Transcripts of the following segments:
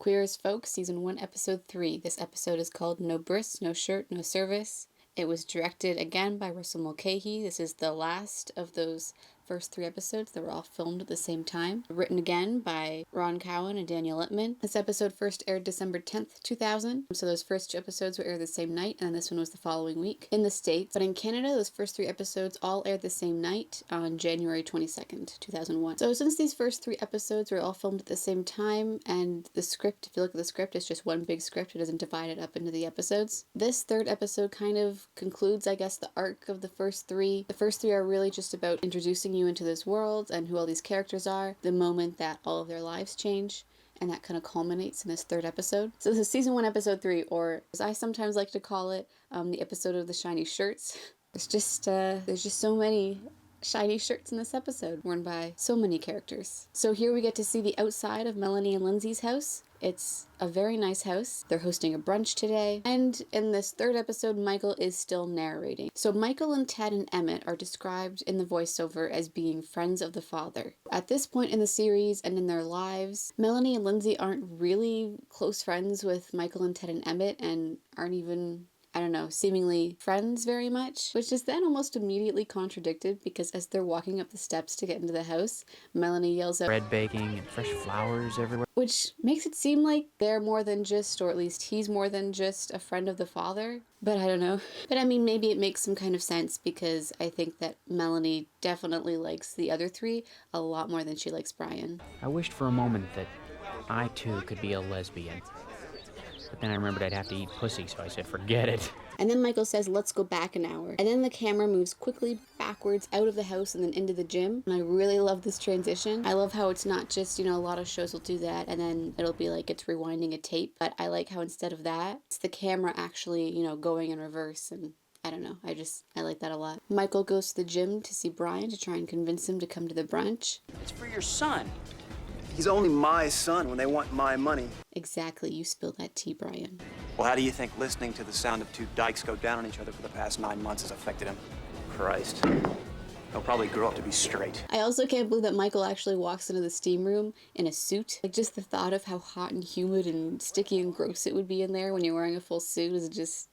Queer as Folk, Season 1, Episode 3. This episode is called No Bris, No Shirt, No Service. It was directed again by Russell Mulcahy. This is the last of those first 3 episodes that were all filmed at the same time. Written again by Ron Cowan and Daniel Littman. This episode first aired December 10th, 2000. So those first 2 episodes were aired the same night, and this one was the following week in the States. But in Canada, those first 3 episodes all aired the same night on January 22nd, 2001. So since these first 3 episodes were all filmed at the same time, and the script, if you look at the script, it's just one big script. It doesn't divide it up into the episodes. This 3rd episode kind of concludes, I guess, the arc of the first 3. The first 3 are really just about introducing you into this world and who all these characters are, the moment that all of their lives change, and that kind of culminates in this 3rd episode. So this is Season 1, Episode 3, or as I sometimes like to call it, the episode of the shiny shirts. There's just so many shiny shirts in this episode, worn by so many characters. So here we get to see the outside of Melanie and Lindsay's house. It's a very nice house. They're hosting a brunch today. And in this 3rd episode, Michael is still narrating. So Michael and Ted and Emmett are described in the voiceover as being friends of the father. At this point in the series and in their lives, Melanie and Lindsay aren't really close friends with Michael and Ted and Emmett, and aren't even, I don't know, seemingly friends very much, which is then almost immediately contradicted because as they're walking up the steps to get into the house, Melanie yells out, "Bread baking and fresh flowers everywhere," which makes it seem like they're more than just, or at least he's more than just a friend of the father. But I don't know. But I mean, maybe it makes some kind of sense because I think that Melanie definitely likes the other 3 a lot more than she likes Brian. I wished for a moment that I too could be a lesbian. But then I remembered I'd have to eat pussy, so I said, forget it. And then Michael says, let's go back an hour. And then the camera moves quickly backwards out of the house and then into the gym. And I really love this transition. I love how it's not just, a lot of shows will do that and then it'll be like it's rewinding a tape. But I like how instead of that, it's the camera actually, going in reverse. And I don't know. I like that a lot. Michael goes to the gym to see Brian to try and convince him to come to the brunch. It's for your son. He's only my son when they want my money. Exactly. You spilled that tea, Brian. Well, how do you think listening to the sound of 2 dykes go down on each other for the past 9 months has affected him? Christ. He'll probably grow up to be straight. I also can't believe that Michael actually walks into the steam room in a suit. Like, just the thought of how hot and humid and sticky and gross it would be in there when you're wearing a full suit is just...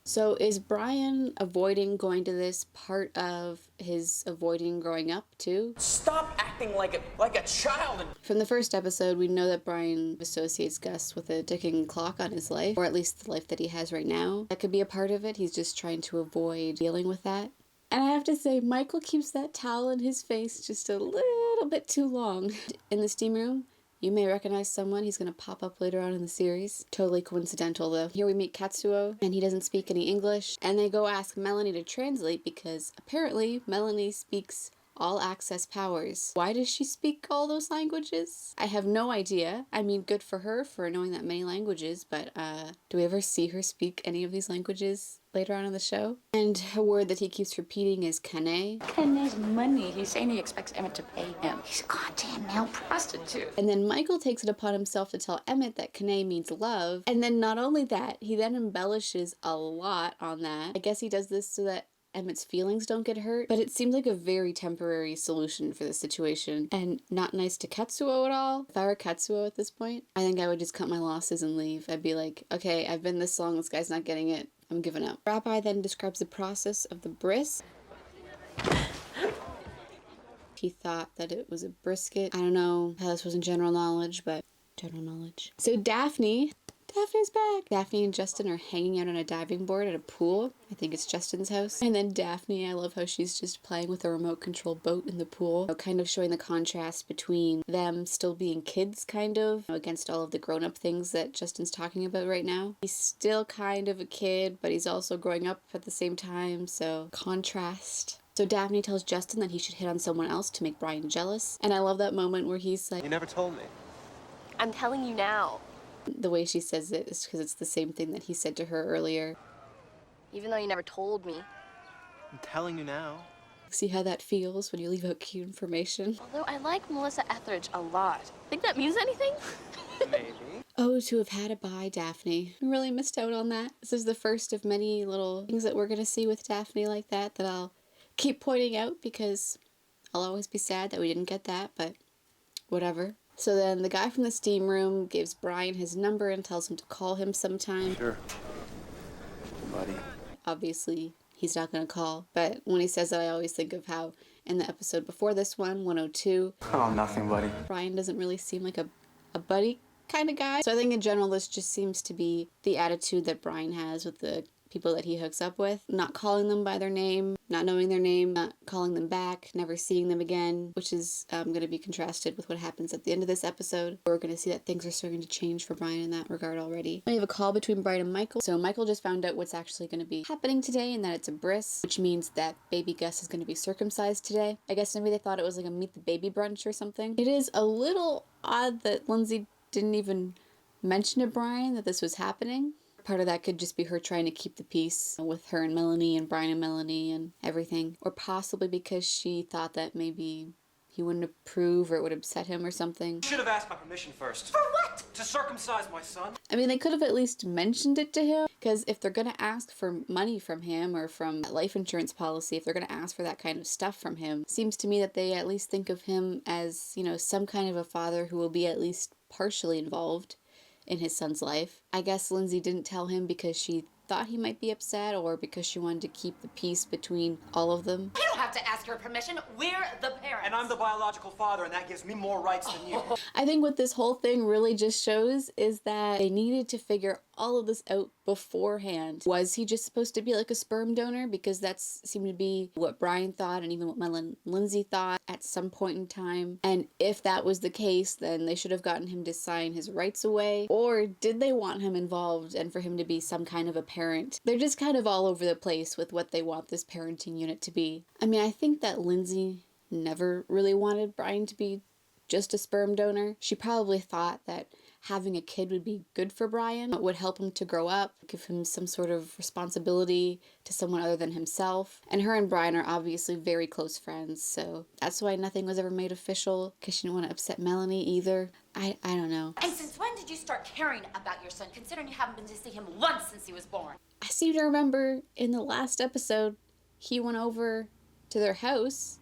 So is Brian avoiding going to this part of his avoiding growing up too? Stop acting like a child. From the first episode, we know that Brian associates Gus with a ticking clock on his life, or at least the life that he has right now. That could be a part of it. He's just trying to avoid dealing with that. And I have to say, Michael keeps that towel in his face just a little bit too long. In the steam room, you may recognize someone. He's going to pop up later on in the series. Totally coincidental, though. Here we meet Katsuo, and he doesn't speak any English. And they go ask Melanie to translate because apparently Melanie speaks all access powers. Why does she speak all those languages? I have no idea. I mean, good for her for knowing that many languages, but do we ever see her speak any of these languages later on in the show? And a word that he keeps repeating is kane. Kane's money. He's saying he expects Emmett to pay him. He's a goddamn male prostitute. And then Michael takes it upon himself to tell Emmett that kane means love. And then not only that, he then embellishes a lot on that. I guess he does this so that Emmett's feelings don't get hurt, but it seems like a very temporary solution for the situation and not nice to Katsuo at all. If I were Katsuo at this point, I think I would just cut my losses and leave. I'd be like, okay, I've been this long, this guy's not getting it, I'm giving up. Rabbi then describes the process of the bris. He thought that it was a brisket. I don't know how this was in general knowledge, but general knowledge. So Daphne's back. Daphne and Justin are hanging out on a diving board at a pool. I think it's Justin's house. And then Daphne, I love how she's just playing with a remote control boat in the pool, kind of showing the contrast between them still being kids, kind of, against all of the grown-up things that Justin's talking about right now. He's still kind of a kid, but he's also growing up at the same time, so contrast. So Daphne tells Justin that he should hit on someone else to make Brian jealous. And I love that moment where he's like, "You never told me." I'm telling you now. The way she says it is because it's the same thing that he said to her earlier. Even though you never told me. I'm telling you now. See how that feels when you leave out key information? Although I like Melissa Etheridge a lot. Think that means anything? Maybe. Oh, to have had it by Daphne. I really missed out on that. This is the first of many little things that we're going to see with Daphne like that I'll keep pointing out because I'll always be sad that we didn't get that, but whatever. So then the guy from the steam room gives Brian his number and tells him to call him sometime. Sure. Buddy. Obviously, he's not going to call. But when he says that, I always think of how in the episode before this one, 102, Oh, nothing, buddy. Brian doesn't really seem like a buddy kind of guy. So I think in general, this just seems to be the attitude that Brian has with the people that he hooks up with. Not calling them by their name, not knowing their name, not calling them back, never seeing them again, which is going to be contrasted with what happens at the end of this episode. We're going to see that things are starting to change for Brian in that regard already. We have a call between Brian and Michael. So Michael just found out what's actually going to be happening today, and that it's a bris, which means that baby Gus is going to be circumcised today. I guess maybe they thought it was like a meet the baby brunch or something. It is a little odd that Lindsay didn't even mention to Brian that this was happening. Part of that could just be her trying to keep the peace with her and Melanie and Brian and Melanie and everything. Or possibly because she thought that maybe he wouldn't approve or it would upset him or something. You should have asked my permission first. For what? To circumcise my son? I mean, they could have at least mentioned it to him, because if they're going to ask for money from him or from that life insurance policy, if they're going to ask for that kind of stuff from him, it seems to me that they at least think of him as, you know, some kind of a father who will be at least partially involved in his son's life. I guess Lindsay didn't tell him because she thought he might be upset or because she wanted to keep the peace between all of them. You don't have to ask her permission. We're the parents. And I'm the biological father, and that gives me more rights than you. I think what this whole thing really just shows is that they needed to figure all of this out beforehand. Was he just supposed to be like a sperm donor? Because that seemed to be what Brian thought and even what Lindsay thought at some point in time. And if that was the case, then they should have gotten him to sign his rights away. Or did they want him involved and for him to be some kind of a parent? They're just kind of all over the place with what they want this parenting unit to be. I mean, I think that Lindsay never really wanted Brian to be just a sperm donor. She probably thought that having a kid would be good for Brian. It would help him to grow up, give him some sort of responsibility to someone other than himself. And her and Brian are obviously very close friends, so that's why nothing was ever made official, because she didn't want to upset Melanie either. I don't know. And since when did you start caring about your son, considering you haven't been to see him once since he was born? I seem to remember in the last episode, he went over to their house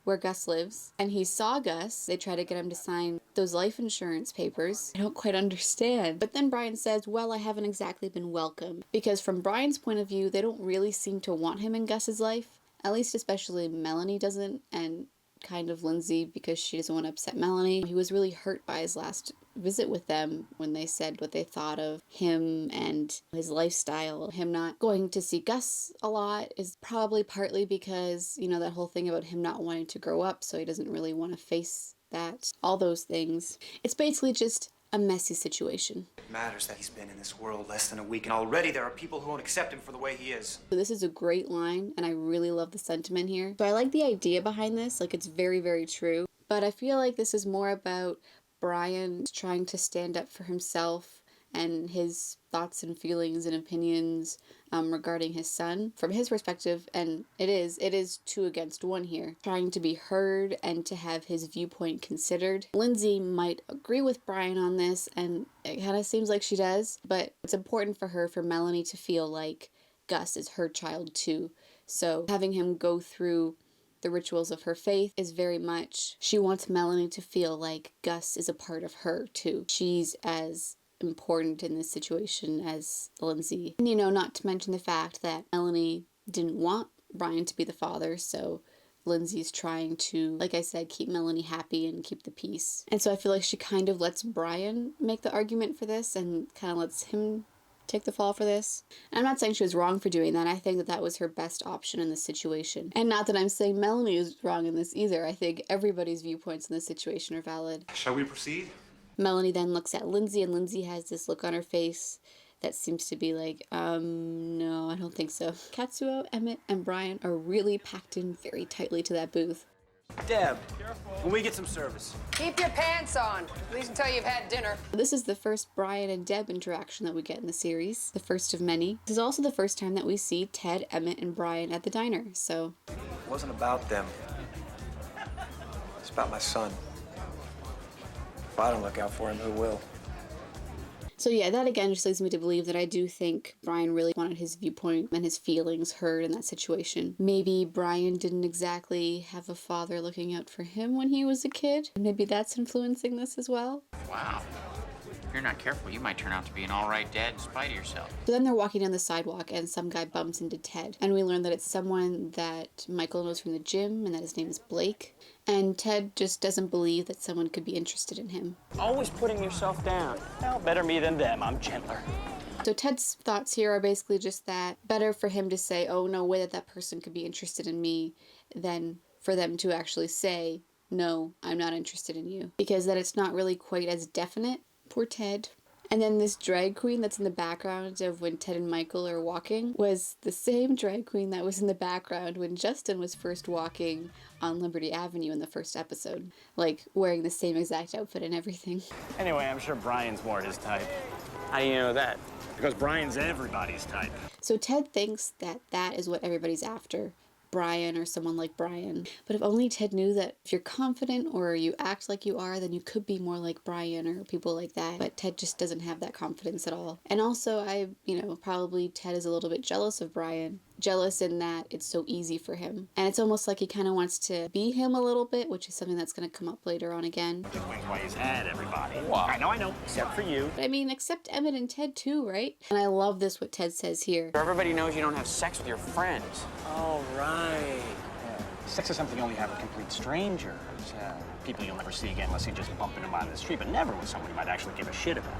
where Gus lives, and he saw Gus. They try to get him to sign those life insurance papers. I don't quite understand. But then Brian says, well, I haven't exactly been welcome. Because from Brian's point of view, they don't really seem to want him in Gus's life. At least especially Melanie doesn't, and kind of Lindsay, because she doesn't want to upset Melanie. He was really hurt by his last visit with them when they said what they thought of him and his lifestyle. Him not going to see Gus a lot is probably partly because, you know, that whole thing about him not wanting to grow up, so he doesn't really want to face that. All those things. It's basically just a messy situation. It matters that he's been in this world less than a week, and already there are people who won't accept him for the way he is. So this is a great line, and I really love the sentiment here. So I like the idea behind this, like it's very, very true. But I feel like this is more about Brian trying to stand up for himself and his thoughts and feelings and opinions regarding his son from his perspective, and it is 2 against 1 here, trying to be heard and to have his viewpoint considered. Lindsay might agree with Brian on this, and it kind of seems like she does, but it's important for her, for Melanie, to feel like Gus is her child too. So having him go through the rituals of her faith is very much, she wants Melanie to feel like Gus is a part of her too. She's as important in this situation as Lindsay. And, you know, not to mention the fact that Melanie didn't want Brian to be the father, so Lindsay's trying to, like I said, keep Melanie happy and keep the peace. And so I feel like she kind of lets Brian make the argument for this and kind of lets him take the fall for this. And I'm not saying she was wrong for doing that. I think that that was her best option in this situation. And not that I'm saying Melanie is wrong in this either. I think everybody's viewpoints in this situation are valid. Shall we proceed? Melanie then looks at Lindsay, and Lindsay has this look on her face that seems to be like, no, I don't think so. Katsuo, Emmett, and Brian are really packed in very tightly to that booth. Deb, can we get some service? Keep your pants on, at least until you've had dinner. This is the first Brian and Deb interaction that we get in the series, the first of many. This is also the first time that we see Ted, Emmett, and Brian at the diner, so. It wasn't about them. It's about my son. If I don't look out for him, who will? So yeah, that again just leads me to believe that I do think Brian really wanted his viewpoint and his feelings heard in that situation. Maybe Brian didn't exactly have a father looking out for him when he was a kid. Maybe that's influencing this as well. Wow. If you're not careful, you might turn out to be an alright dad in spite of yourself. So then they're walking down the sidewalk and some guy bumps into Ted. And we learn that it's someone that Michael knows from the gym and that his name is Blake. And Ted just doesn't believe that someone could be interested in him. Always putting yourself down. Well, better me than them. I'm gentler. So Ted's thoughts here are basically just that better for him to say, oh, no way that person could be interested in me, than for them to actually say, no, I'm not interested in you. Because that it's not really quite as definite. Poor Ted. And then this drag queen that's in the background of when Ted and Michael are walking was the same drag queen that was in the background when Justin was first walking on Liberty Avenue in the first episode. Like, wearing the same exact outfit and everything. Anyway, I'm sure Brian's more his type. How do you know that? Because Brian's everybody's type. So Ted thinks that that is what everybody's after. Brian or someone like Brian. But if only Ted knew that if you're confident or you act like you are, then you could be more like Brian or people like that. But Ted just doesn't have that confidence at all. And also, probably Ted is a little bit jealous of Brian. Jealous in that it's so easy for him. And it's almost like he kind of wants to be him a little bit, which is something that's going to come up later on again. Wing why he's had everybody. Wow. I know, except for you. But I mean, except Emmett and Ted too, right? And I love this, what Ted says here. Everybody knows you don't have sex with your friends. Oh, right. Yeah. Sex is something you only have with complete strangers. People you'll never see again unless you just bump into them on the street, but never with someone you might actually give a shit about.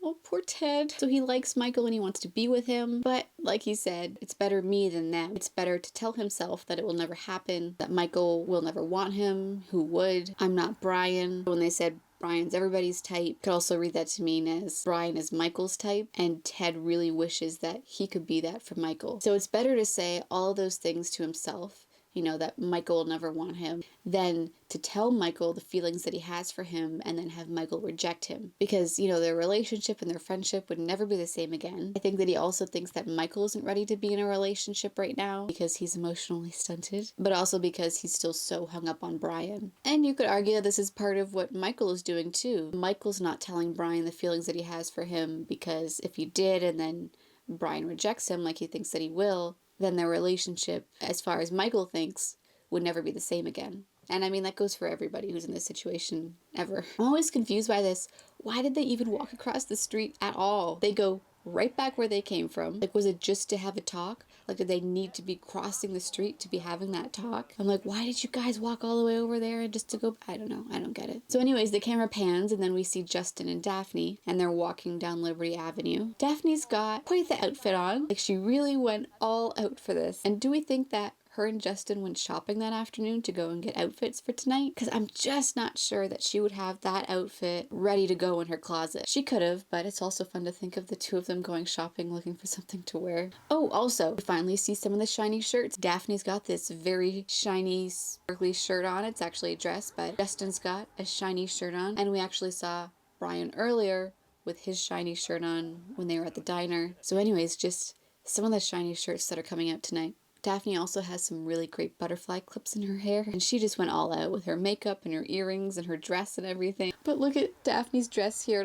Oh, poor Ted. So he likes Michael and he wants to be with him. But like he said, it's better me than them. It's better to tell himself that it will never happen, that Michael will never want him. Who would? I'm not Brian. When they said Brian's everybody's type, could also read that to mean as Brian is Michael's type, and Ted really wishes that he could be that for Michael. So it's better to say all of those things to himself, that Michael will never want him, than to tell Michael the feelings that he has for him and then have Michael reject him. Because, their relationship and their friendship would never be the same again. I think that he also thinks that Michael isn't ready to be in a relationship right now because he's emotionally stunted, but also because he's still so hung up on Brian. And you could argue that this is part of what Michael is doing too. Michael's not telling Brian the feelings that he has for him because if he did and then Brian rejects him like he thinks that he will, then their relationship, as far as Michael thinks, would never be the same again. And I mean, that goes for everybody who's in this situation ever. I'm always confused by this. Why did they even walk across the street at all? They go right back where they came from. Like, was it just to have a talk? Like, did they need to be crossing the street to be having that talk? I'm like, why did you guys walk all the way over there just to go? I don't know. I don't get it. So anyways, the camera pans and then we see Justin and Daphne and they're walking down Liberty Avenue. Daphne's got quite the outfit on. Like, she really went all out for this. And do we think that her and Justin went shopping that afternoon to go and get outfits for tonight? Because I'm just not sure that she would have that outfit ready to go in her closet. She could have, but it's also fun to think of the two of them going shopping looking for something to wear. Oh, also, we finally see some of the shiny shirts. Daphne's got this very shiny, sparkly shirt on. It's actually a dress, but Justin's got a shiny shirt on. And we actually saw Brian earlier with his shiny shirt on when they were at the diner. So anyways, just some of the shiny shirts that are coming out tonight. Daphne also has some really great butterfly clips in her hair, and she just went all out with her makeup and her earrings and her dress and everything. But look at Daphne's dress here.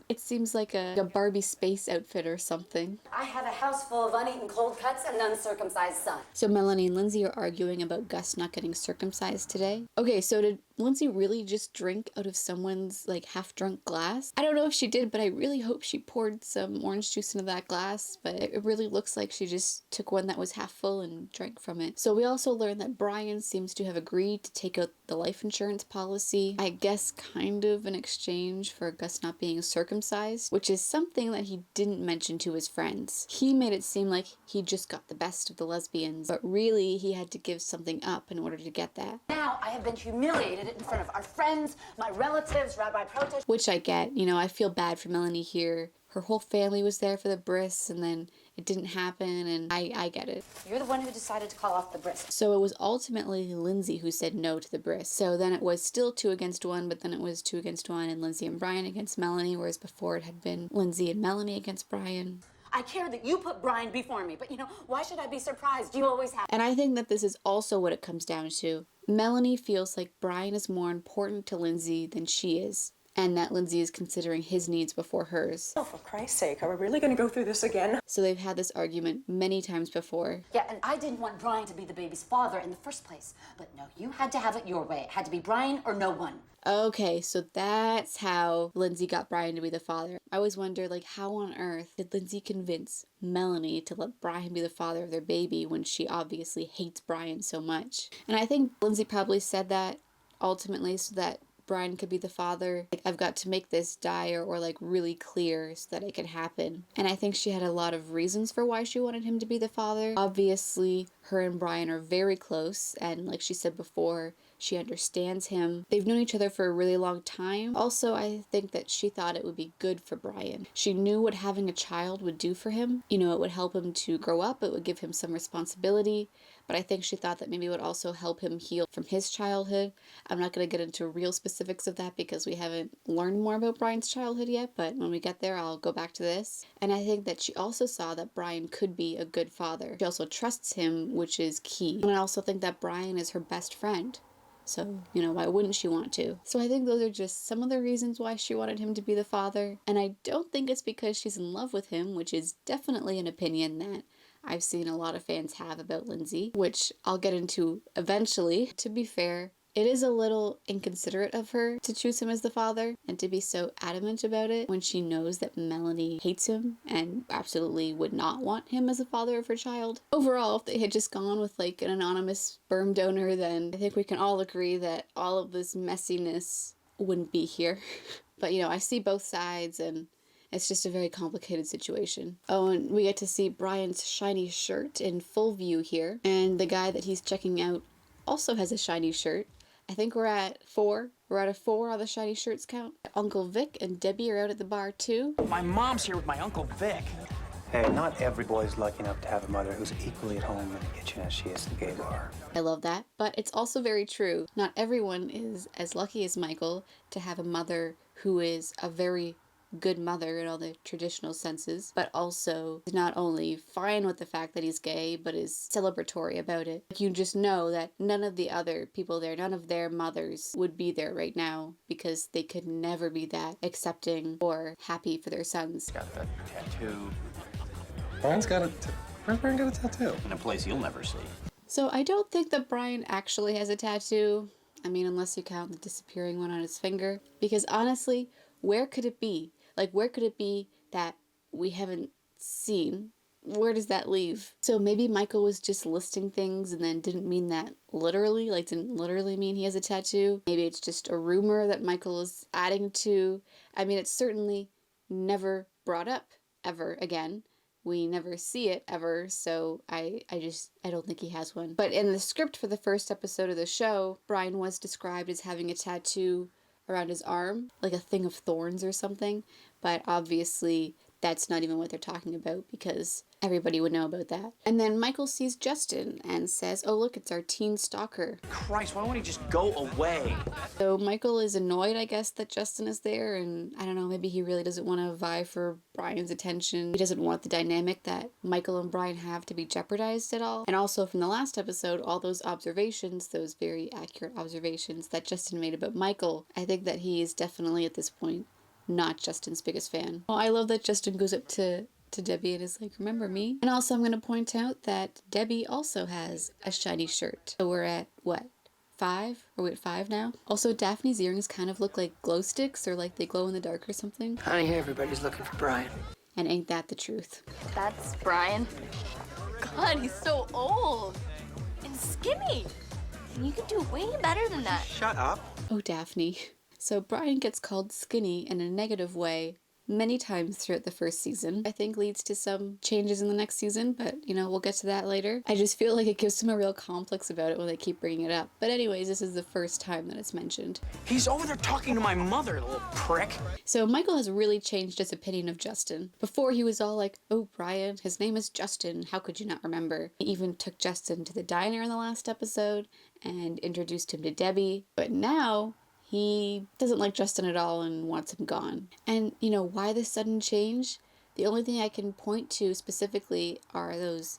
It seems like a Barbie space outfit or something. I have a house full of uneaten cold cuts and an uncircumcised son. So Melanie and Lindsay are arguing about Gus not getting circumcised today. Okay, so did Lindsay really just drink out of someone's half-drunk glass? I don't know if she did, but I really hope she poured some orange juice into that glass, but it really looks like she just took one that was half full and drank from it. So we also learned that Brian seems to have agreed to take out the life insurance policy, I guess kind of in exchange for Gus not being circumcised, which is something that he didn't mention to his friends. He made it seem like he just got the best of the lesbians, but really he had to give something up in order to get that. Now I have been humiliated in front of our friends, my relatives, Rabbi Protest. Which I get. I feel bad for Melanie here. Her whole family was there for the bris, and then it didn't happen, and I get it. You're the one who decided to call off the bris. So it was ultimately Lindsay who said no to the bris. So then it was still 2 against 1, but then it was 2 against 1, and Lindsay and Brian against Melanie, whereas before it had been Lindsay and Melanie against Brian. I care that you put Brian before me, but why should I be surprised? You always have. And I think that this is also what it comes down to. Melanie feels like Brian is more important to Lindsay than she is, and that Lindsay is considering his needs before hers. Oh, for Christ's sake, are we really going to go through this again? So they've had this argument many times before. Yeah, and I didn't want Brian to be the baby's father in the first place. But no, you had to have it your way. It had to be Brian or no one. Okay, so that's how Lindsay got Brian to be the father. I always wonder, like, how on earth did Lindsay convince Melanie to let Brian be the father of their baby when she obviously hates Brian so much? And I think Lindsay probably said that ultimately so that Brian could be the father. Like, I've got to make this dire or like really clear so that it can happen. And I think she had a lot of reasons for why she wanted him to be the father. Obviously, her and Brian are very close, and like she said before, she understands him. They've known each other for a really long time. Also, I think that she thought it would be good for Brian. She knew what having a child would do for him. You know, it would help him to grow up. It would give him some responsibility. But I think she thought that maybe it would also help him heal from his childhood. I'm not going to get into real specifics of that because we haven't learned more about Brian's childhood yet, but when we get there, I'll go back to this. And I think that she also saw that Brian could be a good father. She also trusts him, which is key. And I also think that Brian is her best friend. So, why wouldn't she want to? So I think those are just some of the reasons why she wanted him to be the father. And I don't think it's because she's in love with him, which is definitely an opinion that I've seen a lot of fans have about Lindsay, which I'll get into eventually. To be fair, it is a little inconsiderate of her to choose him as the father and to be so adamant about it when she knows that Melanie hates him and absolutely would not want him as the father of her child. Overall, if they had just gone with like an anonymous sperm donor, then I think we can all agree that all of this messiness wouldn't be here. But I see both sides, and it's just a very complicated situation. Oh, and we get to see Brian's shiny shirt in full view here, and the guy that he's checking out also has a shiny shirt. I think we're at 4. We're at a 4 on the shiny shirts count. Uncle Vic and Debbie are out at the bar too. My mom's here with my Uncle Vic. Hey, not every boy's lucky enough to have a mother who's equally at home in the kitchen as she is at the gay bar. I love that, but it's also very true. Not everyone is as lucky as Michael to have a mother who is a very good mother in all the traditional senses, but also is not only fine with the fact that he's gay, but is celebratory about it. You just know that none of the other people there, none of their mothers would be there right now because they could never be that accepting or happy for their sons. Got that tattoo. Brian's got Where's Brian got a tattoo? In a place you'll never see. So I don't think that Brian actually has a tattoo. I mean, unless you count the disappearing one on his finger. Because honestly, where could it be? Like, where could it be that we haven't seen? Where does that leave? So maybe Michael was just listing things and then didn't mean that literally, like didn't literally mean he has a tattoo. Maybe it's just a rumor that Michael is adding to. I mean, it's certainly never brought up ever again. We never see it ever, so I don't think he has one. But in the script for the first episode of the show, Brian was described as having a tattoo around his arm, like a thing of thorns or something, but obviously that's not even what they're talking about because everybody would know about that. And then Michael sees Justin and says, oh look, it's our teen stalker. Christ, why won't he just go away? So Michael is annoyed, I guess, that Justin is there, and I don't know, maybe he really doesn't want to vie for Brian's attention. He doesn't want the dynamic that Michael and Brian have to be jeopardized at all. And also from the last episode, all those observations, those very accurate observations that Justin made about Michael, I think that he is definitely at this point not Justin's biggest fan. Oh, I love that Justin goes up to Debbie and is like, remember me? And also I'm going to point out that Debbie also has a shiny shirt. So we're at, what, 5? Are we at 5 now? Also, Daphne's earrings kind of look like glow sticks or like they glow in the dark or something. Honey, everybody's looking for Brian. And ain't that the truth? That's Brian. God, he's so old and skinny. And you could do way better than that. Shut up. Oh, Daphne. So Brian gets called skinny in a negative way many times throughout the first season. I think leads to some changes in the next season, but we'll get to that later. I just feel like it gives him a real complex about it when they keep bringing it up. But anyways, this is the first time that it's mentioned. He's over there talking to my mother, little prick. So Michael has really changed his opinion of Justin. Before he was all like, oh, Brian, his name is Justin, how could you not remember? He even took Justin to the diner in the last episode and introduced him to Debbie. But now he doesn't like Justin at all and wants him gone. And, why this sudden change? The only thing I can point to specifically are those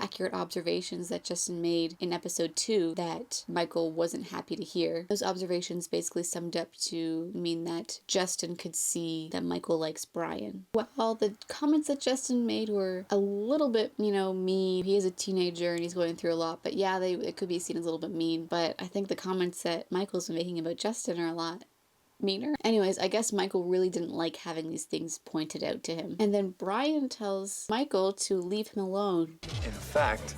accurate observations that Justin made in episode 2 that Michael wasn't happy to hear. Those observations basically summed up to mean that Justin could see that Michael likes Brian. While the comments that Justin made were a little bit, mean, he is a teenager and he's going through a lot, but yeah, it could be seen as a little bit mean, but I think the comments that Michael's making about Justin are a lot meaner. Anyways, I guess Michael really didn't like having these things pointed out to him. And then Brian tells Michael to leave him alone. In fact,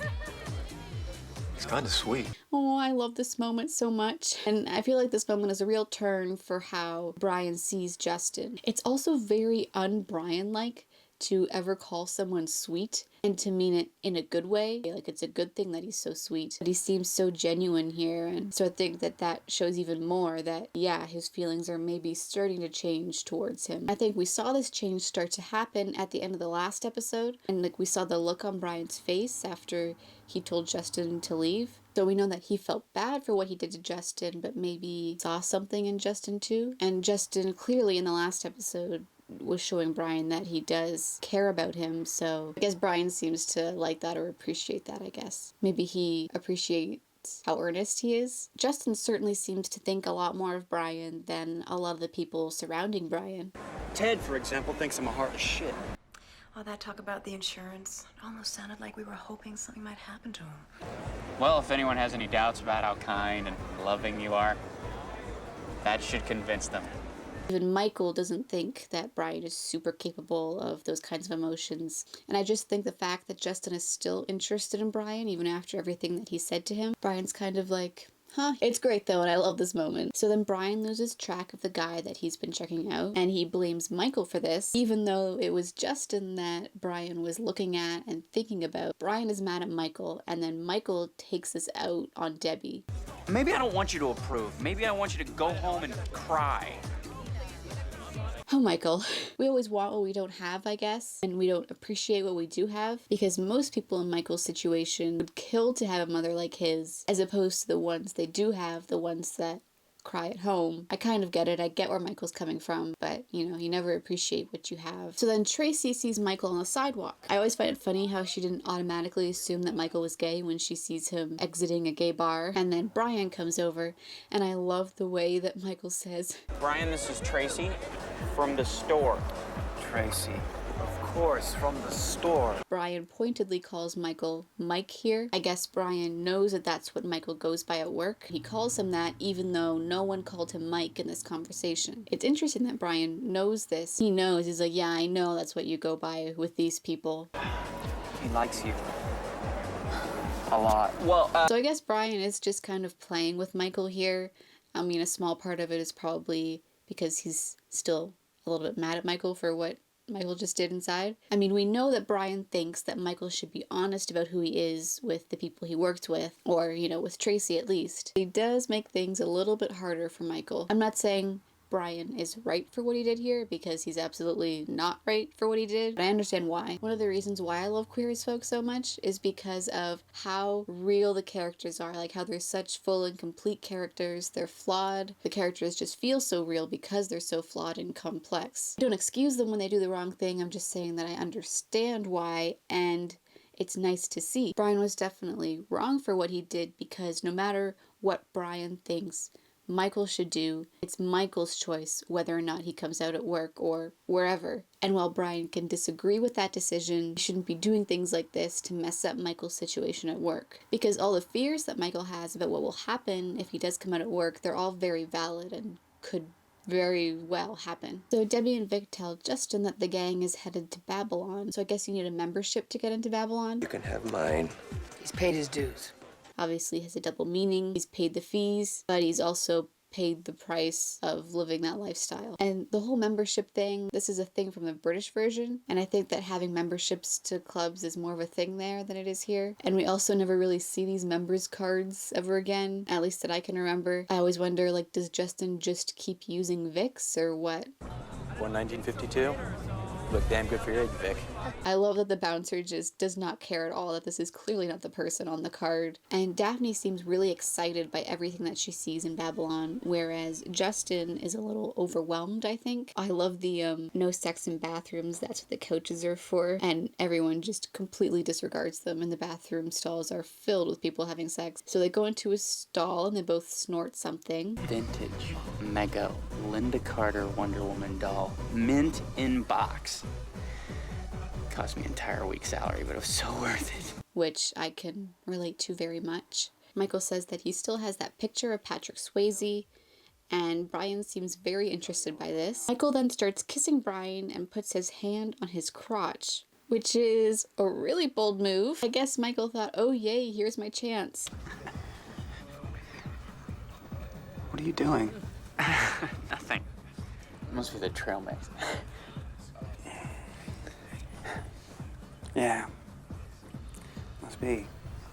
he's kind of sweet. Oh, I love this moment so much. And I feel like this moment is a real turn for how Brian sees Justin. It's also very un-Brian-like to ever call someone sweet and to mean it in a good way. Like, it's a good thing that he's so sweet. But he seems so genuine here, and so I think that shows even more that, yeah, his feelings are maybe starting to change towards him. I think we saw this change start to happen at the end of the last episode, and like we saw the look on Brian's face after he told Justin to leave. So we know that he felt bad for what he did to Justin, but maybe saw something in Justin too. And Justin clearly in the last episode was showing Brian that he does care about him, so I guess Brian seems to like that or appreciate that, I guess. Maybe he appreciates how earnest he is. Justin certainly seems to think a lot more of Brian than a lot of the people surrounding Brian. Ted, for example, thinks I'm a heartless shit. All that talk about the insurance, it almost sounded like we were hoping something might happen to him. Well, if anyone has any doubts about how kind and loving you are, that should convince them. Even Michael doesn't think that Brian is super capable of those kinds of emotions. And I just think the fact that Justin is still interested in Brian, even after everything that he said to him, Brian's kind of like, huh. It's great though, and I love this moment. So then Brian loses track of the guy that he's been checking out, and he blames Michael for this, even though it was Justin that Brian was looking at and thinking about. Brian is mad at Michael, and then Michael takes this out on Debbie. Maybe I don't want you to approve. Maybe I want you to go home and cry. Oh, Michael. We always want what we don't have, I guess, and we don't appreciate what we do have, because most people in Michael's situation would kill to have a mother like his, as opposed to the ones they do have, the ones that cry at home. I kind of get it. I get where Michael's coming from, but, you never appreciate what you have. So then Tracy sees Michael on the sidewalk. I always find it funny how she didn't automatically assume that Michael was gay when she sees him exiting a gay bar. And then Brian comes over, and I love the way that Michael says, Brian, this is Tracy from the store. Tracy. Of course, from the store. Brian pointedly calls Michael Mike here. I guess Brian knows that that's what Michael goes by at work. He calls him that even though no one called him Mike in this conversation. It's interesting that Brian knows this. He knows. He's like, yeah, I know that's what you go by with these people. He likes you. A lot. Well, So I guess Brian is just kind of playing with Michael here. I mean, a small part of it is probably because he's still a little bit mad at Michael for what Michael just did inside. I mean, we know that Brian thinks that Michael should be honest about who he is with the people he works with, or, with Tracy at least. He does make things a little bit harder for Michael. I'm not saying Brian is right for what he did here, because he's absolutely not right for what he did, but I understand why. One of the reasons why I love Queer as Folk so much is because of how real the characters are, like how they're such full and complete characters. They're flawed. The characters just feel so real because they're so flawed and complex. I don't excuse them when they do the wrong thing. I'm just saying that I understand why, and it's nice to see. Brian was definitely wrong for what he did, because no matter what Brian thinks Michael should do, it's Michael's choice whether or not he comes out at work or wherever. And while Brian can disagree with that decision, he shouldn't be doing things like this to mess up Michael's situation at work. Because all the fears that Michael has about what will happen if he does come out at work, they're all very valid and could very well happen. So Debbie and Vic tell Justin that the gang is headed to Babylon. So I guess you need a membership to get into Babylon. You can have mine. He's paid his dues. Obviously has a double meaning. He's paid the fees, but he's also paid the price of living that lifestyle. And the whole membership thing, this is a thing from the British version, and I think that having memberships to clubs is more of a thing there than it is here. And we also never really see these members cards ever again, at least that I can remember. I always wonder, does Justin just keep using Vic's or what? Born 1952. Look damn good for your age, Vic. I love that the bouncer just does not care at all that this is clearly not the person on the card. And Daphne seems really excited by everything that she sees in Babylon, whereas Justin is a little overwhelmed, I think. I love the no sex in bathrooms, that's what the couches are for, and everyone just completely disregards them, and the bathroom stalls are filled with people having sex. So they go into a stall and they both snort something. Vintage, mega, Linda Carter Wonder Woman doll, mint in box. Cost me an entire week's salary, but it was so worth it. Which I can relate to very much. Michael says that he still has that picture of Patrick Swayze, and Brian seems very interested by this. Michael then starts kissing Brian and puts his hand on his crotch, which is a really bold move. I guess Michael thought, oh yay, here's my chance. What are you doing? Nothing. Must be the trail mix. Yeah. Must be.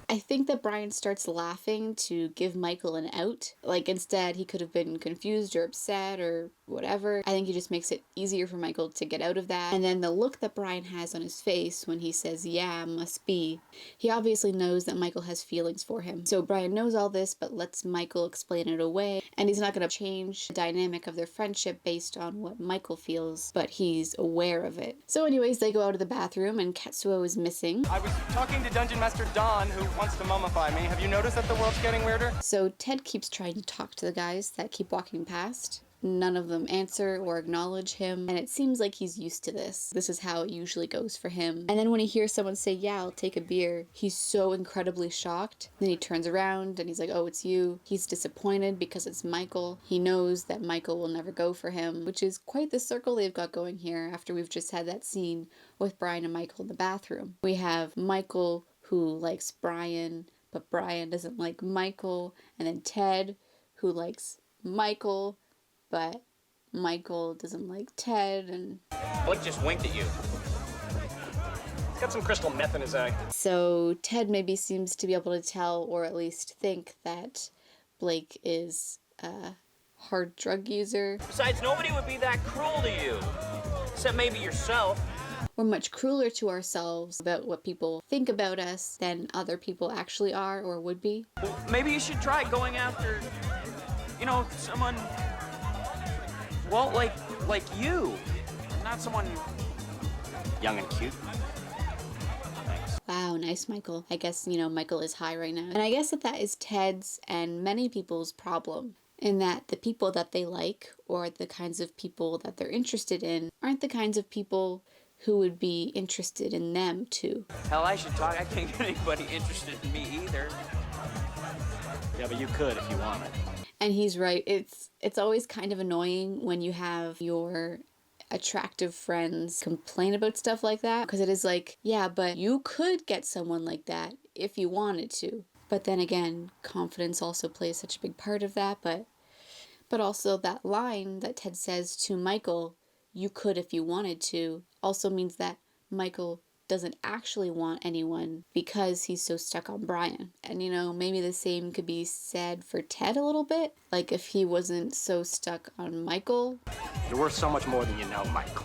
I think that Brian starts laughing to give Michael an out. Like, instead, he could have been confused or upset or whatever. I think he just makes it easier for Michael to get out of that. And then the look that Brian has on his face when he says, yeah, must be. He obviously knows that Michael has feelings for him. So Brian knows all this, but lets Michael explain it away. And he's not going to change the dynamic of their friendship based on what Michael feels, but he's aware of it. So anyways, they go out of the bathroom and Katsuo is missing. I was talking to Dungeon Master Don, who wants to mummify me. Have you noticed that the world's getting weirder? So Ted keeps trying to talk to the guys that keep walking past. None of them answer or acknowledge him, and it seems like he's used to this. This is how it usually goes for him. And then when he hears someone say, yeah, I'll take a beer, he's so incredibly shocked. Then he turns around and he's like, oh, it's you. He's disappointed because it's Michael. He knows that Michael will never go for him, which is quite the circle they've got going here after we've just had that scene with Brian and Michael in the bathroom. We have Michael who likes Brian, but Brian doesn't like Michael, and then Ted who likes Michael, but Michael doesn't like Ted, and Blake just winked at you. He's got some crystal meth in his eye. so Ted maybe seems to be able to tell, or at least think, that Blake is a hard drug user. Besides, nobody would be that cruel to you. Except maybe yourself. We're much crueler to ourselves about what people think about us than other people actually are or would be. Well, maybe you should try going after, someone, well, like you. Not someone young and cute. Wow, nice, Michael. I guess, Michael is high right now. And I guess that is Ted's and many people's problem, in that the people that they like, or the kinds of people that they're interested in, aren't the kinds of people who would be interested in them too. Hell, I should talk. I can't get anybody interested in me either. Yeah, but you could if you wanted. And he's right. It's always kind of annoying when you have your attractive friends complain about stuff like that, because it is like, yeah, but you could get someone like that if you wanted to. But then again, confidence also plays such a big part of that, but also that line that Ted says to Michael, you could if you wanted to, also means that Michael doesn't actually want anyone because he's so stuck on Brian. And maybe the same could be said for Ted a little bit. Like, if he wasn't so stuck on Michael. You're worth so much more than you know, Michael.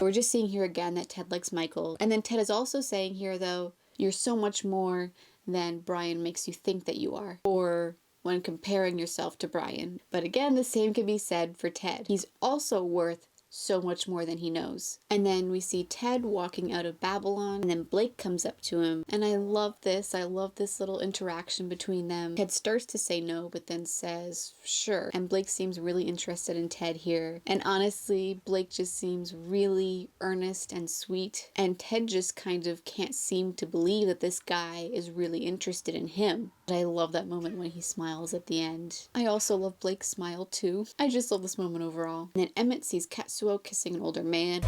We're just seeing here again that Ted likes Michael. And then Ted is also saying here, though, you're so much more than Brian makes you think that you are. Or when comparing yourself to Brian. But again, the same can be said for Ted. He's also worth so much more than he knows. And then we see Ted walking out of Babylon, and then Blake comes up to him. And I love this. I love this little interaction between them. Ted starts to say no, but then says sure. And Blake seems really interested in Ted here. And honestly, Blake just seems really earnest and sweet. And Ted just kind of can't seem to believe that this guy is really interested in him. But I love that moment when he smiles at the end. I also love Blake's smile too. I just love this moment overall. And then Emmett sees Katsuo kissing an older man.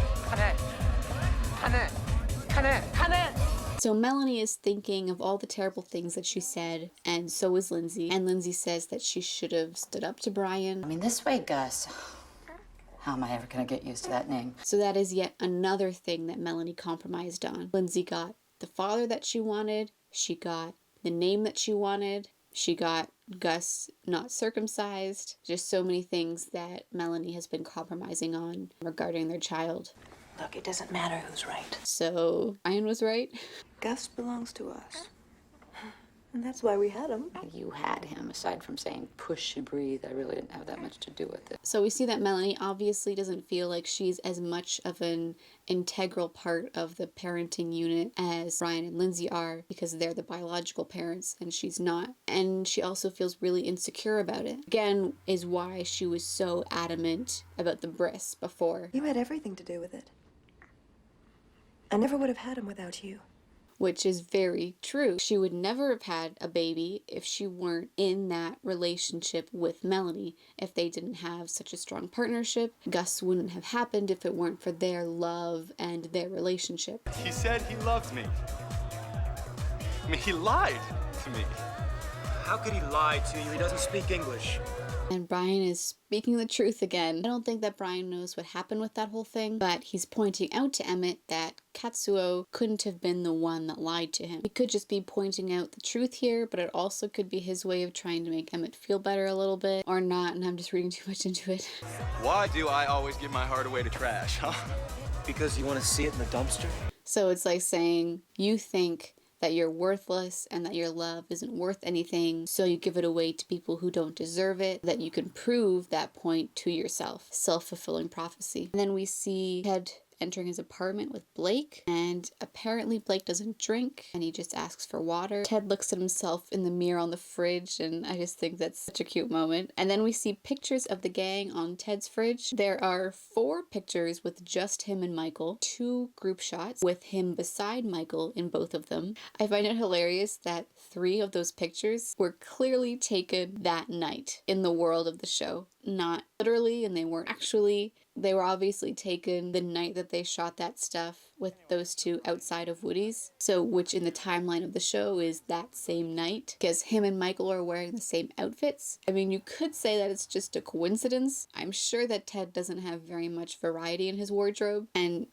So Melanie is thinking of all the terrible things that she said, and so is Lindsay. And Lindsay says that she should have stood up to Brian. I mean, this way, Gus. How am I ever gonna get used to that name? So that is yet another thing that Melanie compromised on. Lindsay got the father that she wanted, she got the name that she wanted, she got Gus not circumcised. Just so many things that Melanie has been compromising on regarding their child. Look, it doesn't matter who's right. So Brian was right. Gus belongs to us. And that's why we had him. You had him, aside from saying push and breathe. I really didn't have that much to do with it. So we see that Melanie obviously doesn't feel like she's as much of an integral part of the parenting unit as Brian and Lindsay are, because they're the biological parents and she's not. And she also feels really insecure about it. Again, is why she was so adamant about the Bris before. You had everything to do with it. I never would have had him without you. Which is very true. She would never have had a baby if she weren't in that relationship with Melanie. If they didn't have such a strong partnership, Gus wouldn't have happened if it weren't for their love and their relationship. He said he loved me. I mean, he lied to me. How could he lie to you? He doesn't speak English. And Brian is speaking the truth again. I don't think that Brian knows what happened with that whole thing, but he's pointing out to Emmett that Katsuo couldn't have been the one that lied to him. He could just be pointing out the truth here, but it also could be his way of trying to make Emmett feel better a little bit, or not, and I'm just reading too much into it. Why do I always give my heart away to trash, huh? Because you want to see it in the dumpster? So it's like saying, you think that you're worthless and that your love isn't worth anything, so you give it away to people who don't deserve it, that you can prove that point to yourself. Self-fulfilling prophecy. And then we see Ted entering his apartment with Blake, and apparently Blake doesn't drink and he just asks for water. Ted looks at himself in the mirror on the fridge, and I just think that's such a cute moment. And then we see pictures of the gang on Ted's fridge. There are 4 pictures with just him and Michael, 2 group shots with him beside Michael in both of them. I find it hilarious that 3 of those pictures were clearly taken that night in the world of the show. Not literally, and they weren't actually. They were obviously taken the night that they shot that stuff with those 2 outside of Woody's. So, which in the timeline of the show is that same night, because him and Michael are wearing the same outfits. I mean, you could say that it's just a coincidence. I'm sure that Ted doesn't have very much variety in his wardrobe, and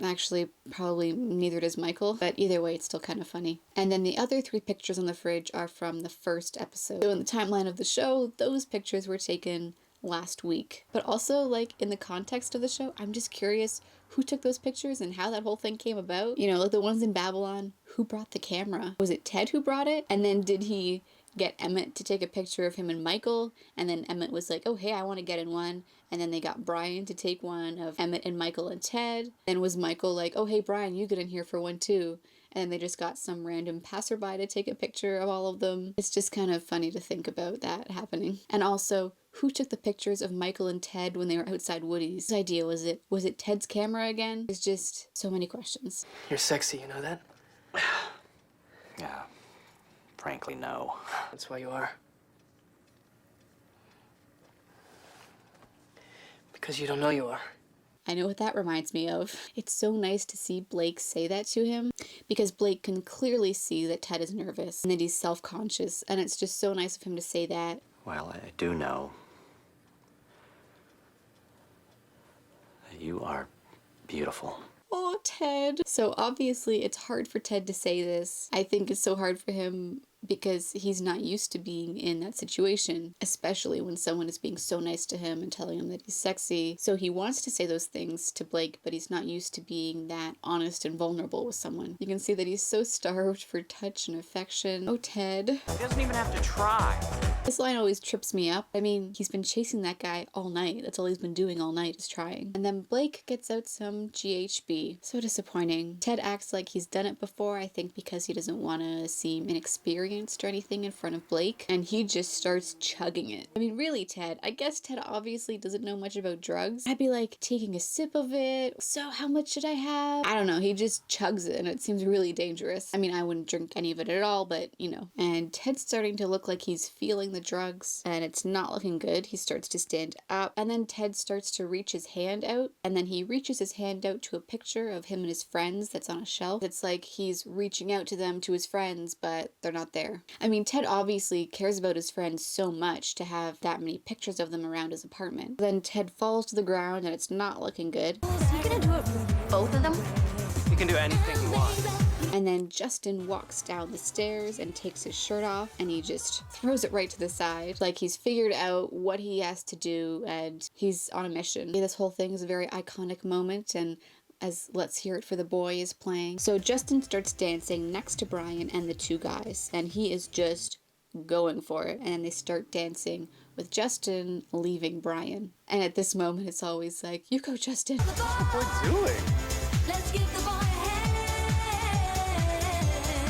actually probably neither does Michael, but either way it's still kind of funny. And then the other 3 pictures on the fridge are from the first episode. So in the timeline of the show, those pictures were taken last week. But also, like, in the context of the show, I'm just curious who took those pictures and how that whole thing came about. You know, like the ones in Babylon, who brought the camera? Was it Ted who brought it? And then did he get Emmett to take a picture of him and Michael? And then Emmett was like, oh hey, I want to get in one. And then they got Brian to take one of Emmett and Michael and Ted. Then was Michael like, oh hey Brian, you get in here for one too. And then they just got some random passerby to take a picture of all of them. It's just kind of funny to think about that happening. And also, who took the pictures of Michael and Ted when they were outside Woody's? Whose idea was it? Was it Ted's camera again? There's just so many questions. You're sexy, you know that? Yeah. Frankly, no. That's why you are. Because you don't know you are. I know what that reminds me of. It's so nice to see Blake say that to him, because Blake can clearly see that Ted is nervous and that he's self-conscious, and it's just so nice of him to say that. Well, I do know that you are beautiful. Oh, Ted. So obviously it's hard for Ted to say this. I think it's so hard for him because he's not used to being in that situation, especially when someone is being so nice to him and telling him that he's sexy. So he wants to say those things to Blake, but he's not used to being that honest and vulnerable with someone. You can see that he's so starved for touch and affection. Oh, Ted. He doesn't even have to try. This line always trips me up. I mean, he's been chasing that guy all night. That's all he's been doing all night is trying. And then Blake gets out some GHB. So disappointing. Ted acts like he's done it before, I think because he doesn't want to seem inexperienced or anything in front of Blake, and he just starts chugging it. I mean, really, Ted, I guess Ted obviously doesn't know much about drugs. I'd be like taking a sip of it. So how much should I have? I don't know. He just chugs it and it seems really dangerous. I mean, I wouldn't drink any of it at all, but you know. And Ted's starting to look like he's feeling the drugs, and it's not looking good. He starts to stand up, and then Ted starts to reach his hand out, and then he reaches his hand out to a picture of him and his friends that's on a shelf. It's like he's reaching out to them, to his friends, but they're not there. I mean, Ted obviously cares about his friends so much to have that many pictures of them around his apartment. Then Ted falls to the ground and it's not looking good. Is he gonna do it for both of them? You can do anything you want. And then Justin walks down the stairs and takes his shirt off, and he just throws it right to the side. Like he's figured out what he has to do and he's on a mission. This whole thing is a very iconic moment, and as Let's Hear It for the Boy is playing. So Justin starts dancing next to Brian and the two guys, and he is just going for it. And they start dancing with Justin leaving Brian. And at this moment, it's always like, you go, Justin. What's the boy doing? Let's give the boy a hand.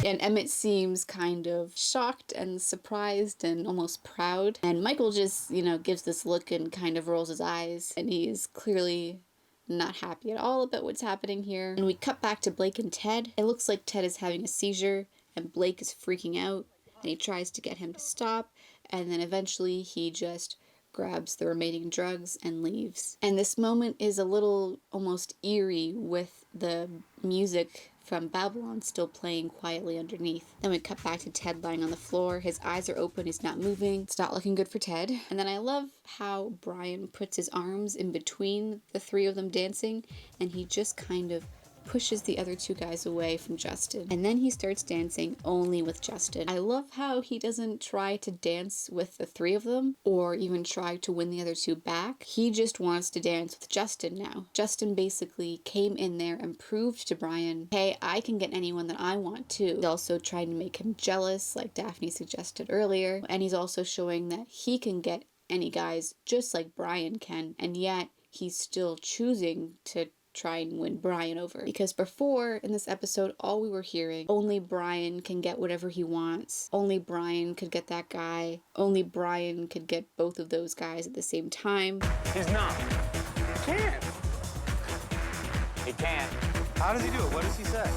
And Emmett seems kind of shocked and surprised and almost proud. And Michael just, gives this look and kind of rolls his eyes. And he is clearly not happy at all about what's happening here. And we cut back to Blake and Ted. It looks like Ted is having a seizure and Blake is freaking out. And he tries to get him to stop. And then eventually he just grabs the remaining drugs and leaves. And this moment is a little almost eerie with the music from Babylon still playing quietly underneath. Then we cut back to Ted lying on the floor. His eyes are open, he's not moving. It's not looking good for Ted. And then I love how Brian puts his arms in between the three of them dancing, and he just kind of pushes the other two guys away from Justin. And then he starts dancing only with Justin. I love how he doesn't try to dance with the three of them or even try to win the other two back. He just wants to dance with Justin now. Justin basically came in there and proved to Brian, hey, I can get anyone that I want too. He's also trying to make him jealous, like Daphne suggested earlier. And he's also showing that he can get any guys just like Brian can, and yet he's still choosing to try and win Brian over. Because before, in this episode, all we were hearing, only Brian can get whatever he wants. Only Brian could get that guy. Only Brian could get both of those guys at the same time. He's not. He can't. He can't. How does he do it? What does he say?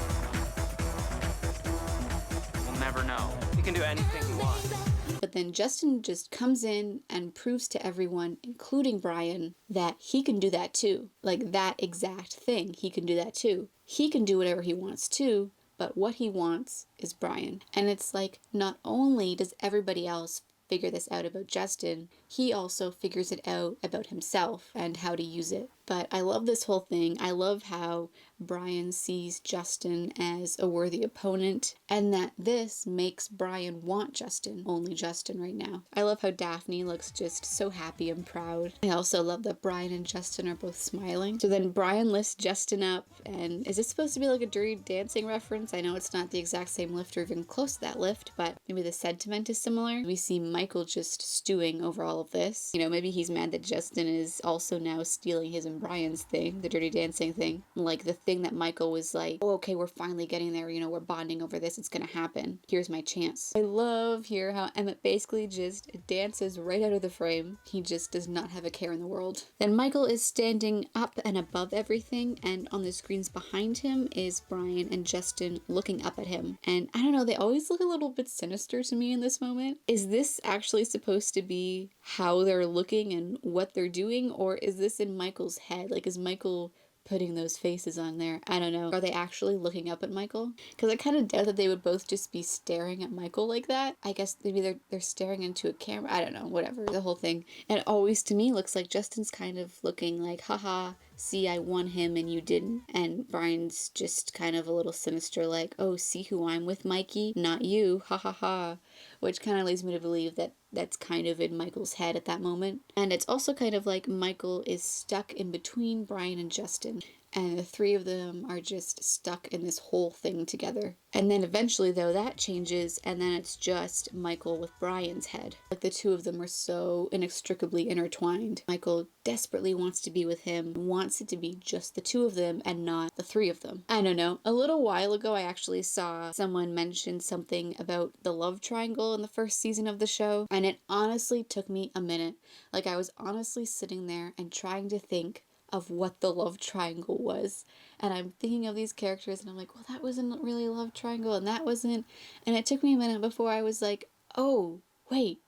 We'll never know. He can do anything he wants. But then Justin just comes in and proves to everyone, including Brian, that he can do that too. Like that exact thing. He can do that too. He can do whatever he wants too, but what he wants is Brian. And it's like, not only does everybody else figure this out about Justin, he also figures it out about himself and how to use it. But I love this whole thing. I love how Brian sees Justin as a worthy opponent, and that this makes Brian want Justin, only Justin right now. I love how Daphne looks just so happy and proud. I also love that Brian and Justin are both smiling. So then Brian lifts Justin up, and is this supposed to be like a Dirty Dancing reference? I know it's not the exact same lift or even close to that lift, but maybe the sentiment is similar. We see Michael just stewing over all of this. Maybe he's mad that Justin is also now stealing his and Brian's thing, the Dirty Dancing thing. Like the thing that Michael was like, oh, okay, we're finally getting there, we're bonding over this, it's gonna happen. Here's my chance. I love here how Emmett basically just dances right out of the frame. He just does not have a care in the world. Then Michael is standing up and above everything, and on the screens behind him is Brian and Justin looking up at him. And I don't know, they always look a little bit sinister to me in this moment. Is this actually supposed to be how they're looking and what they're doing, or is this in Michael's head? Like, is Michael putting those faces on there? I don't know. Are they actually looking up at Michael? Because I kind of doubt that they would both just be staring at Michael like that. I guess maybe they're staring into a camera. I don't know, whatever, the whole thing. And it always to me looks like Justin's kind of looking like, haha, see, I won him and you didn't. And Brian's just kind of a little sinister, like, oh, see who I'm with, Mikey? Not you, ha ha ha. Which kind of leads me to believe that that's kind of in Michael's head at that moment. And it's also kind of like Michael is stuck in between Brian and Justin, and the three of them are just stuck in this whole thing together. And then eventually, though, that changes, and then it's just Michael with Brian's head. Like the two of them are so inextricably intertwined. Michael desperately wants to be with him, wants it to be just the two of them and not the three of them. I don't know. A little while ago, I actually saw someone mention something about the love triangle in the first season of the show, and it honestly took me a minute. Like, I was honestly sitting there and trying to think of what the love triangle was. And I'm thinking of these characters and I'm like, well, that wasn't really a love triangle and that wasn't. And it took me a minute before I was like, oh, wait,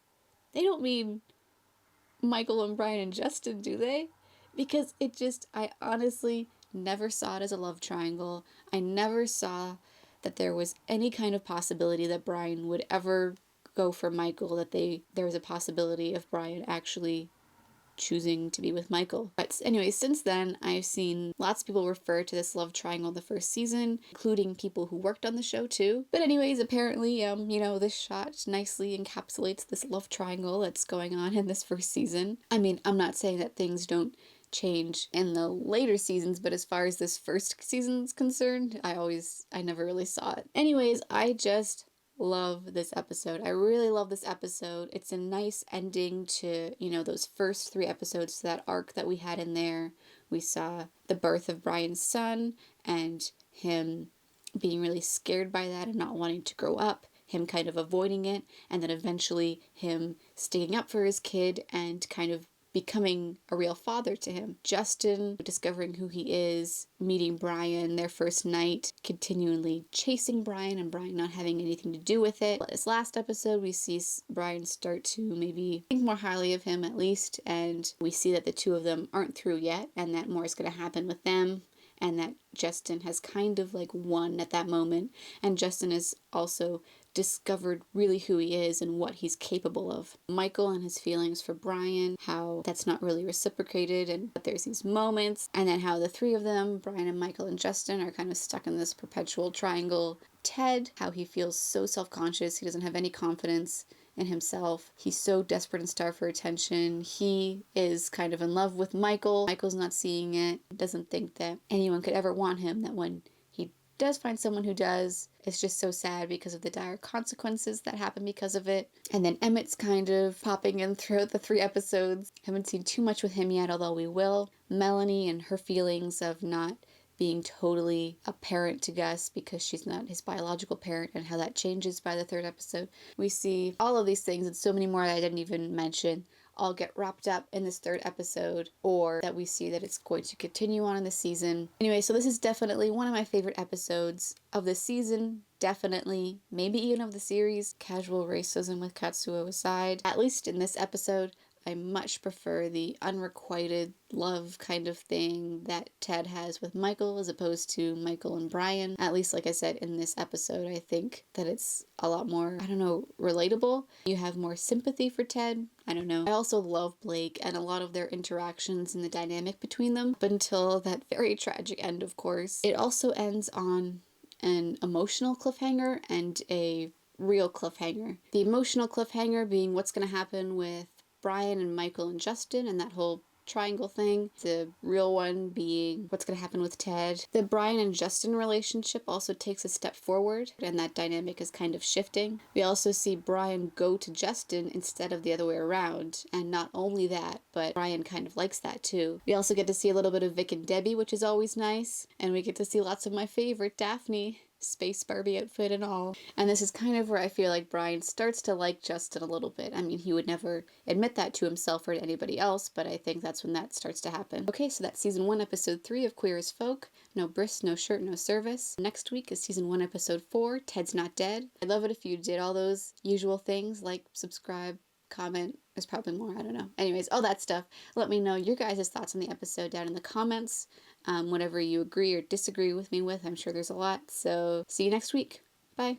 they don't mean Michael and Brian and Justin, do they? Because I honestly never saw it as a love triangle. I never saw that there was any kind of possibility that Brian would ever go for Michael, that there was a possibility of Brian actually choosing to be with Michael. But anyway, since then, I've seen lots of people refer to this love triangle in the first season, including people who worked on the show too. But anyways, apparently, this shot nicely encapsulates this love triangle that's going on in this first season. I mean, I'm not saying that things don't change in the later seasons, but as far as this first season's concerned, I never really saw it. Anyways, I just love this episode. I really love this episode. It's a nice ending to, you know, those first 3 episodes, to that arc that we had in there. We saw the birth of Brian's son and him being really scared by that and not wanting to grow up, him kind of avoiding it, and then eventually him sticking up for his kid and kind of becoming a real father to him. Justin discovering who he is, meeting Brian, their first night, continually chasing Brian and Brian not having anything to do with it. This last episode, we see Brian start to maybe think more highly of him at least, and we see that the two of them aren't through yet and that more is going to happen with them, and that Justin has kind of like won at that moment, and Justin is also discovered really who he is and what he's capable of. Michael and his feelings for Brian, how that's not really reciprocated, and that there's these moments, and then how the 3 of them, Brian and Michael and Justin, are kind of stuck in this perpetual triangle. Ted, how he feels so self-conscious, he doesn't have any confidence in himself. He's so desperate and starved for attention. He is kind of in love with Michael. Michael's not seeing it, doesn't think that anyone could ever want him, that when he does find someone who does, it's just so sad because of the dire consequences that happen because of it. And then Emmett's kind of popping in throughout the 3 episodes. Haven't seen too much with him yet, although we will. Melanie and her feelings of not being totally a parent to Gus because she's not his biological parent, and how that changes by the 3rd episode. We see all of these things and so many more that I didn't even mention all get wrapped up in this 3rd episode, or that we see that it's going to continue on in the season. Anyway, so this is definitely one of my favorite episodes of the season, definitely, maybe even of the series. Casual racism with Katsuo aside, at least in this episode, I much prefer the unrequited love kind of thing that Ted has with Michael as opposed to Michael and Brian. At least, like I said, in this episode, I think that it's a lot more, I don't know, relatable. You have more sympathy for Ted. I don't know. I also love Blake and a lot of their interactions and the dynamic between them, but until that very tragic end, of course. It also ends on an emotional cliffhanger and a real cliffhanger. The emotional cliffhanger being what's going to happen with Brian and Michael and Justin and that whole triangle thing. The real one being what's going to happen with Ted. The Brian and Justin relationship also takes a step forward, and that dynamic is kind of shifting. We also see Brian go to Justin instead of the other way around, and not only that, but Brian kind of likes that too. We also get to see a little bit of Vic and Debbie, which is always nice, and we get to see lots of my favorite Daphne. Space Barbie outfit and all. And this is kind of where I feel like Brian starts to like Justin a little bit. I mean, he would never admit that to himself or to anybody else, but I think that's when that starts to happen. Okay, so that's season 1, episode 3 of Queer as Folk. No Bris, no shirt, no service. Next week is season 1, episode 4, Ted's Not Dead. I'd love it if you did all those usual things, like subscribe, comment. There's probably more, I don't know. Anyways, all that stuff. Let me know your guys' thoughts on the episode down in the comments. Whatever you agree or disagree with me with, I'm sure there's a lot. So see you next week. Bye.